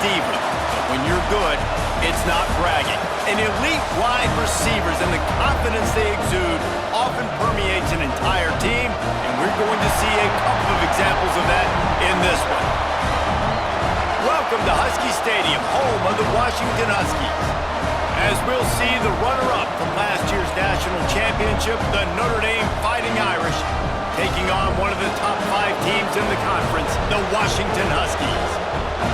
diva, but when you're good, it's not bragging. And elite wide receivers and the confidence they exude often permeates an entire team, and we're going to see a couple of examples of that in this one. Welcome to Husky Stadium, home of the Washington Huskies. As we'll see the runner-up from last year's national championship, the Notre Dame Fighting Irish, taking on one of the top 5 teams in the conference, the Washington Huskies.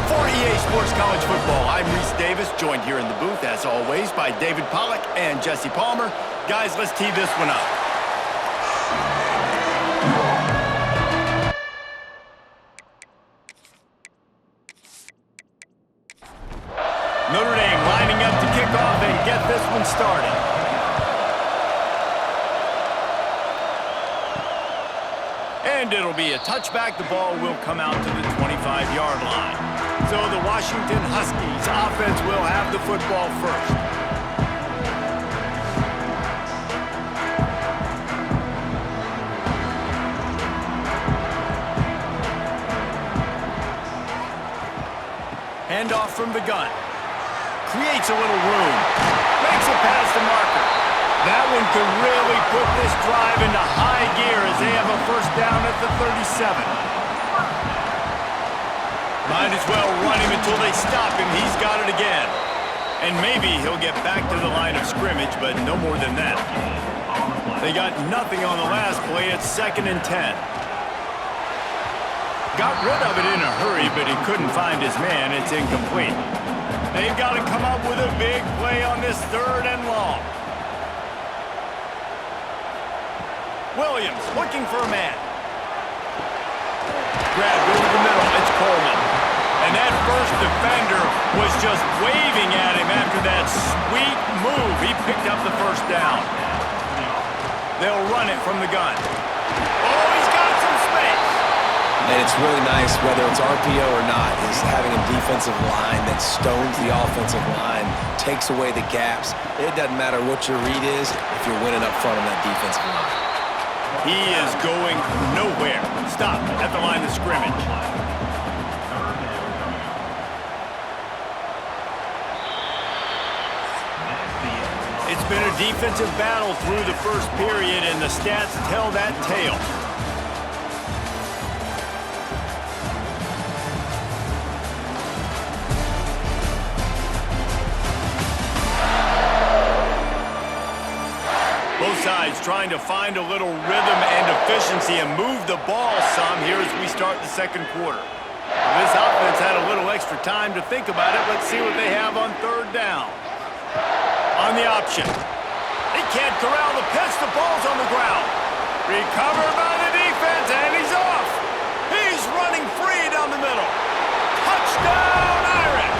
For EA Sports College Football, I'm Reese Davis, joined here in the booth, as always, by David Pollack and Jesse Palmer. Guys, let's tee this one up. Notre Dame lining up to kick off and get this one started. And it'll be a touchback. The ball will come out to the 25-yard line. So the Washington Huskies offense will have the football first. Handoff from the gun. Creates a little room. Makes it past the marker. That one could really put this drive into high gear as they have a first down at the 37. Might as well run him until they stop him. He's got it again. And maybe he'll get back to the line of scrimmage, but no more than that. They got nothing on the last play. It's 2nd and 10. Got rid of it in a hurry, but he couldn't find his man. It's incomplete. They've got to come up with a big play on this 3rd and long. Williams looking for a man. Grabbed over the middle. It's Coleman. And that first defender was just waving at him after that sweet move. He picked up the first down. They'll run it from the gun. Oh, he's got some space. And it's really nice, whether it's RPO or not, is having a defensive line that stones the offensive line, takes away the gaps. It doesn't matter what your read is if you're winning up front on that defensive line. He is going nowhere. Stop at the line of scrimmage. It's been a defensive battle through the first period, and the stats tell that tale. Both sides trying to find a little rhythm and efficiency and move the ball some here as we start the second quarter. This offense had a little extra time to think about it. Let's see what they have on 3rd down. On the option. He can't corral the pitch. The ball's on the ground. Recovered by the defense, and he's off. He's running free down the middle. Touchdown, Irish!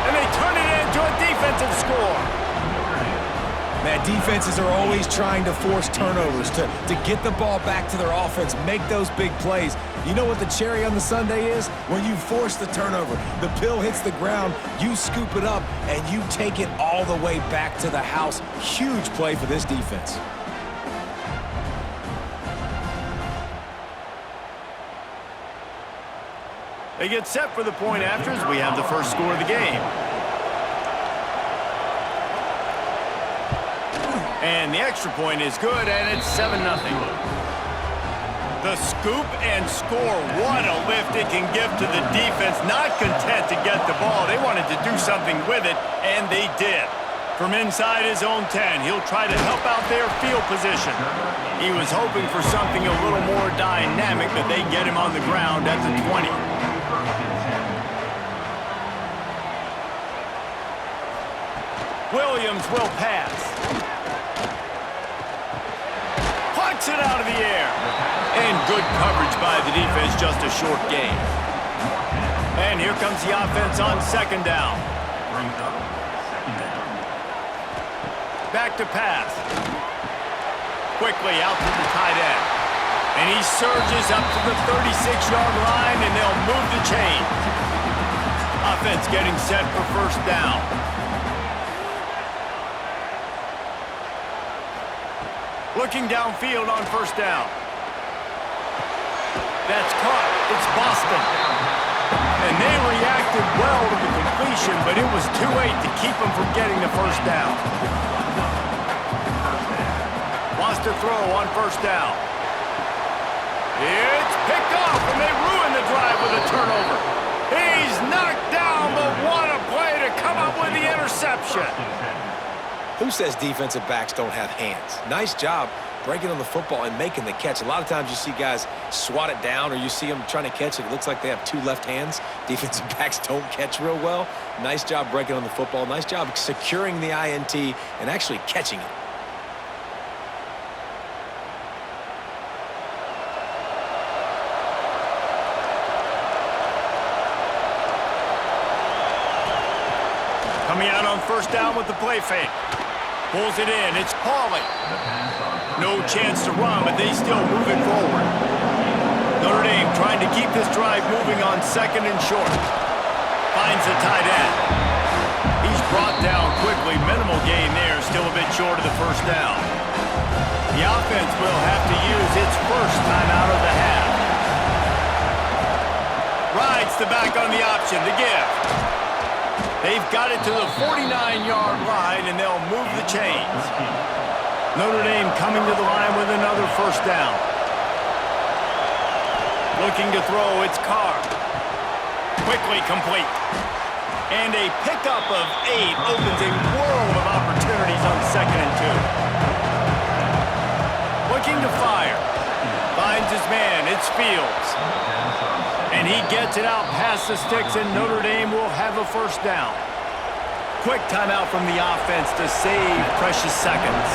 And they turn it into a defensive score. Man, defenses are always trying to force turnovers, to get the ball back to their offense, make those big plays. You know what the cherry on the sundae is? When you force the turnover, the pill hits the ground, you scoop it up, and you take it all the way back to the house. Huge play for this defense. They get set for the point after as we have the first score of the game. And the extra point is good, and it's 7-0. The scoop and score. What a lift it can give to the defense. Not content to get the ball. They wanted to do something with it, and they did. From inside his own 10, he'll try to help out their field position. He was hoping for something a little more dynamic, but they get him on the ground at the 20. Williams will pass. Pucks it out of the air. And good coverage by the defense, just a short gain. And here comes the offense on 2nd down. Back to pass. Quickly out to the tight end. And he surges up to the 36-yard line, and they'll move the chain. Offense getting set for first down. Looking downfield on first down. That's caught. It's Boston. And they reacted well to the completion, but it was too late to keep them from getting the first down. Wants to throw on first down. It's picked off, and they ruin the drive with a turnover. He's knocked down, but what a play to come up with the interception. Who says defensive backs don't have hands? Nice job breaking on the football and making the catch. A lot of times you see guys swat it down or you see them trying to catch it. It looks like they have two left hands. Defensive backs don't catch real well. Nice job breaking on the football. Nice job securing the INT and actually catching it. Coming out on first down with the play fake. Pulls it in. It's Pauly. No chance to run, but they still moving forward. Notre Dame trying to keep this drive moving on second and short. Finds the tight end. He's brought down quickly. Minimal gain there. Still a bit short of the first down. The offense will have to use its first time out of the half. Rides the back on the option. The give. They've got it to the 49-yard line, and they'll move the chains. Notre Dame coming to the line with another first down. Looking to throw, it's Carr. Quickly complete. And a pickup of 8 opens a world of opportunities on second and 2. Looking to fire. Finds his man, it's Fields. And he gets it out past the sticks, and Notre Dame will have a first down. Quick timeout from the offense to save precious seconds.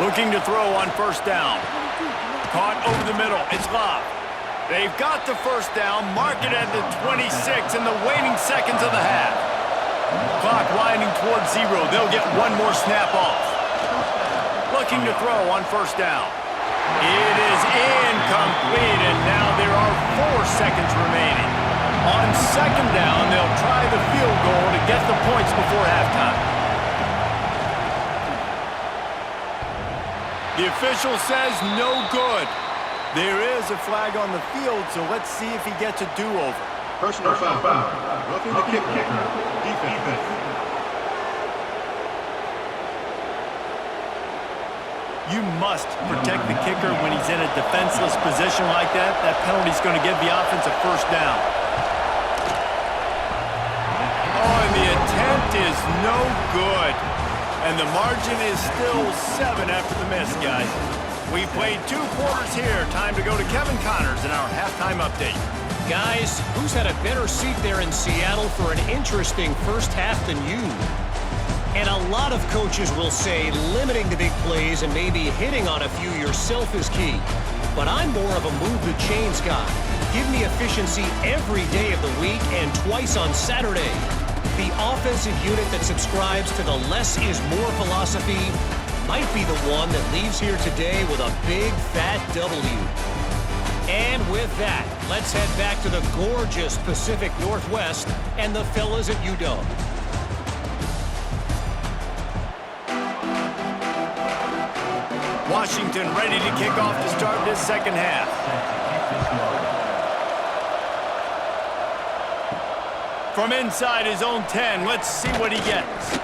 Looking to throw on first down. Caught over the middle. It's Love. They've got the first down. Mark it at the 26 in the waning seconds of the half. Clock winding towards 0. They'll get one more snap off. Looking to throw on first down. It is incomplete, and now there are 4 seconds remaining. On second down, they'll try the field goal to get the points before halftime. The official says no good. There is a flag on the field, so let's see if he gets a do-over. Personal foul. Roughing the kicker. Defense. You must protect the kicker when he's in a defenseless position like that. That penalty is going to give the offense a first down. Oh, and the attempt is no good. And the margin is still 7 after the miss, guys. We've played 2 quarters here. Time to go to Kevin Connors in our halftime update. Guys, who's had a better seat there in Seattle for an interesting first half than you? And a lot of coaches will say limiting the big plays and maybe hitting on a few yourself is key. But I'm more of a move the chains guy. Give me efficiency every day of the week and twice on Saturday. The offensive unit that subscribes to the less is more philosophy might be the one that leaves here today with a big fat W. And with that, let's head back to the gorgeous Pacific Northwest and the fellas at UW. Washington ready to kick off to start this second half. From inside his own 10, let's see what he gets.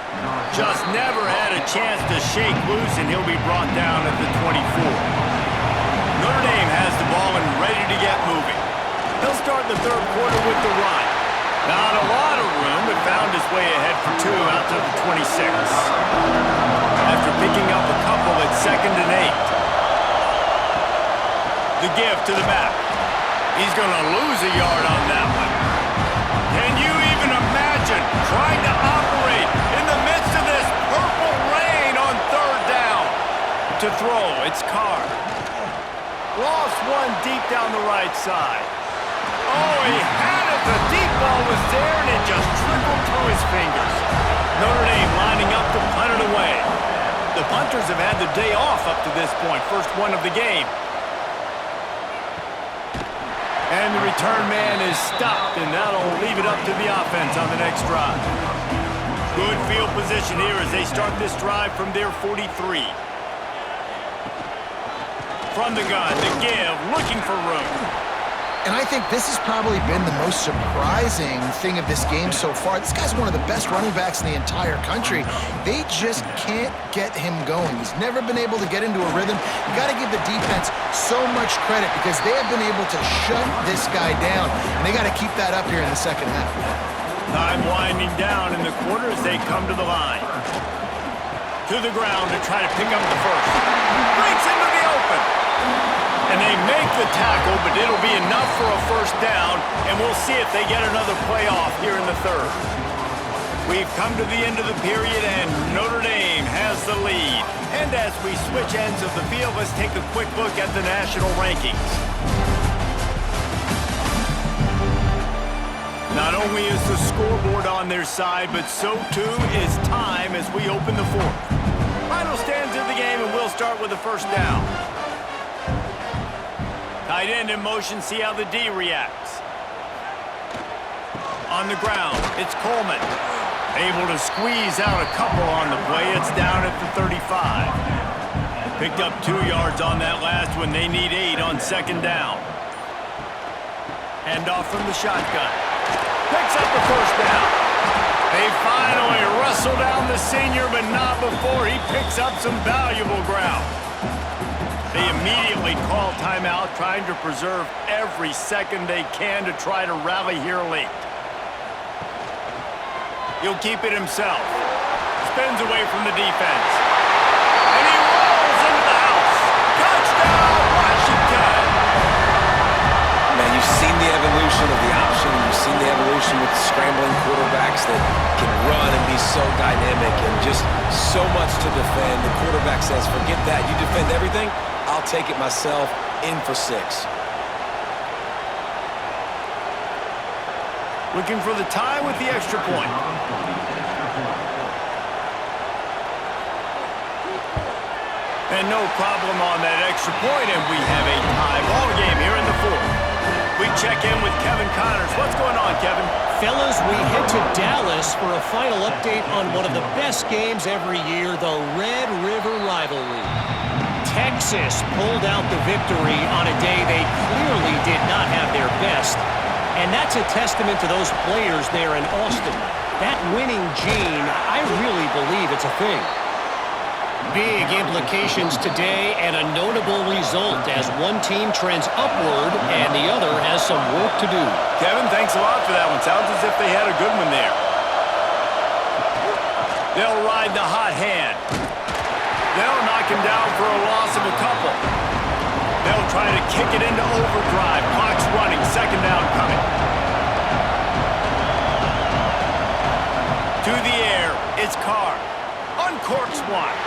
Just never had a chance to shake loose, and he'll be brought down at the 24. Notre Dame has the ball and ready to get moving. He'll start the third quarter with the run. Not a lot of room, but found his way ahead for 2 out to the 26. After picking up a couple at second and 8. The give to the back. He's going to lose a yard on that one. Can you even imagine trying to operate in the midst of this purple rain on third down? To throw, it's Carr. Lost one deep down the right side. Oh, he had it. The deep ball was there, and it just trickled through his fingers. Notre Dame lining up to punt it away. The punters have had the day off up to this point. First one of the game. And the return man is stopped, and that'll leave it up to the offense on the next drive. Good field position here as they start this drive from their 43. from the gun. The give, looking for room. And I think this has probably been the most surprising thing of this game so far. This guy's one of the best running backs in the entire country. They just can't get him going. He's never been able to get into a rhythm. You got to give the defense so much credit because they have been able to shut this guy down, and they got to keep that up here in the second half. Time winding down in the quarter as they come to the line. To the ground to try to pick up the first. Breaks into the open. And they make the tackle, but it'll be enough for a first down, and we'll see if they get another playoff here in the third. We've come to the end of the period, and Notre Dame has the lead. And as we switch ends of the field, let's take a quick look at the national rankings. Not only is the scoreboard on their side, but so too is time as we open the fourth. Final stands of the game, and we'll start with the first down. Tight end in motion, see how the D reacts. On the ground, it's Coleman. Able to squeeze out a couple on the play. It's down at the 35. Picked up 2 yards on that last one. They need 8 on second down. Hand off from the shotgun. Picks up the first down. They finally wrestle down the senior, but not before he picks up some valuable ground. They immediately call timeout, trying to preserve every second they can to try to rally here late. He'll keep it himself. Spins away from the defense. And he rolls into the house. Touchdown, Washington! Man, you've seen the evolution of the option. You've seen the evolution with the scrambling quarterbacks that can run and be so dynamic and just so much to defend. The quarterback says, forget that. You defend everything, I'll take it myself. In for 6. Looking for the tie with the extra point. And no problem on that extra point, and we have a tie ball game here in the fourth. We check in with Kevin Connors. What's going on, Kevin? Fellas, we head to Dallas for a final update on one of the best games every year, the Red River rivalry. Texas pulled out the victory on a day they clearly did not have their best. And that's a testament to those players there in Austin. That winning gene, I really believe it's a thing. Big implications today and a notable result as one team trends upward and the other has some work to do. Kevin, thanks a lot for that one. Sounds as if they had a good one there. They'll ride the hot hand. They'll knock him down for a loss of a couple. They'll try to kick it into overdrive. Clock's running. Second down coming. To the air. It's Carr. Uncorks one.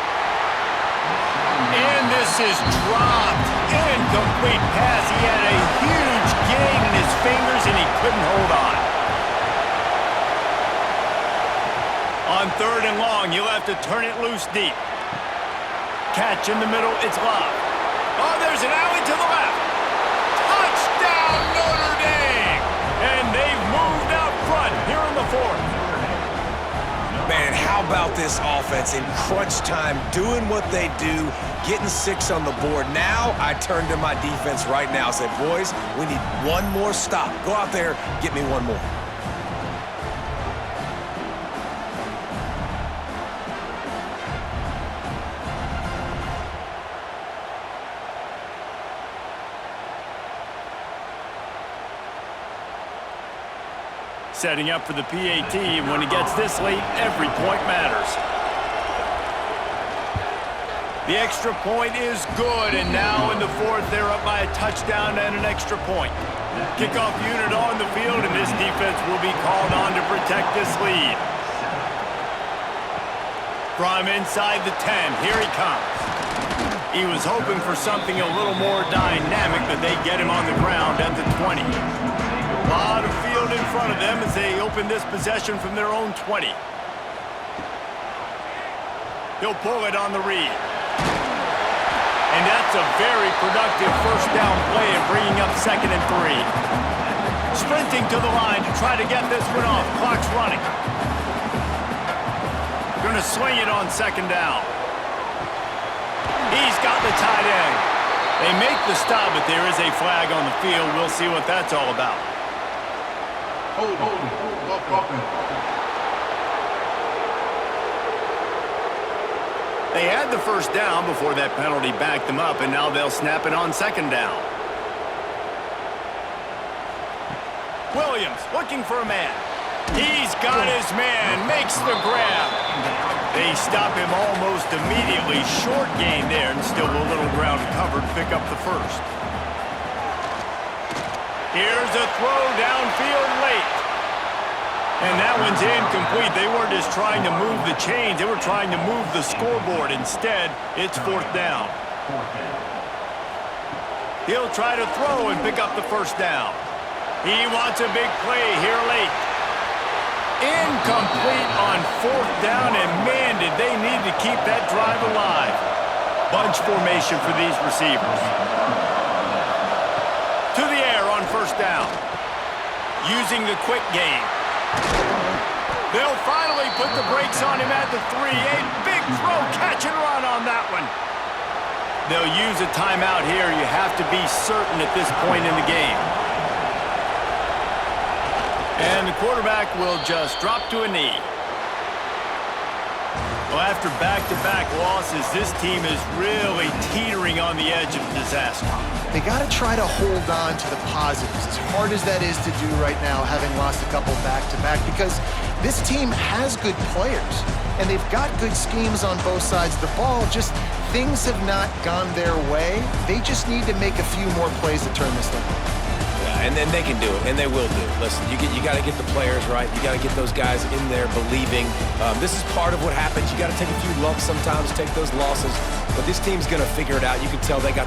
And this is dropped. Incomplete pass. He had a huge gain in his fingers and he couldn't hold on. On third and long, you'll have to turn it loose deep. Catch in the middle. It's Love. Oh, there's an alley to the left. Touchdown, Notre Dame! And they've moved out front here in the fourth. Man, how about this offense in crunch time, doing what they do, getting 6 on the board. Now I turn to my defense right now and say, boys, we need one more stop. Go out there, get me one more. Setting up for the PAT, and when it gets this late, every point matters. The extra point is good, and now in the fourth, they're up by a touchdown and an extra point. Kickoff unit on the field, and this defense will be called on to protect this lead. From inside the 10, here he comes. He was hoping for something a little more dynamic, but they get him on the ground at the 20. A lot of field in front of them as they open this possession from their own 20. He'll pull it on the read. And that's a very productive first down play and bringing up 2nd and 3. Sprinting to the line to try to get this one off. Clock's running. Going to swing it on 2nd down. He's got the tight end. They make the stop, but there is a flag on the field. We'll see what that's all about. Hold. They had the first down before that penalty backed them up, and now they'll snap it on second down. Williams looking for a man. He's got his man, makes the grab. They stop him almost immediately. Short gain there, and still a little ground covered. Pick up the first. Here's a throw downfield late. And that one's incomplete. They weren't just trying to move the chains. They were trying to move the scoreboard. Instead, it's fourth down. He'll try to throw and pick up the first down. He wants a big play here late. Incomplete on fourth down, and man, did they need to keep that drive alive. Bunch formation for these receivers. To the air on first down. Using the quick game. They'll finally put the brakes on him at the 3. A big throw, catch and run on that one. They'll use a timeout here. You have to be certain at this point in the game. And the quarterback will just drop to a knee. Well, after back-to-back losses, this team is really teetering on the edge of disaster. They got to try to hold on to the positives, as hard as that is to do right now, having lost a couple back-to-back, because this team has good players, and they've got good schemes on both sides of the ball. Just things have not gone their way. They just need to make a few more plays to turn this thing. And then they can do it, and they will do it. Listen, you got to get the players right. You got to get those guys in there believing. This is part of what happens. You got to take a few lumps sometimes, take those losses. But this team's going to figure it out. You can tell they got the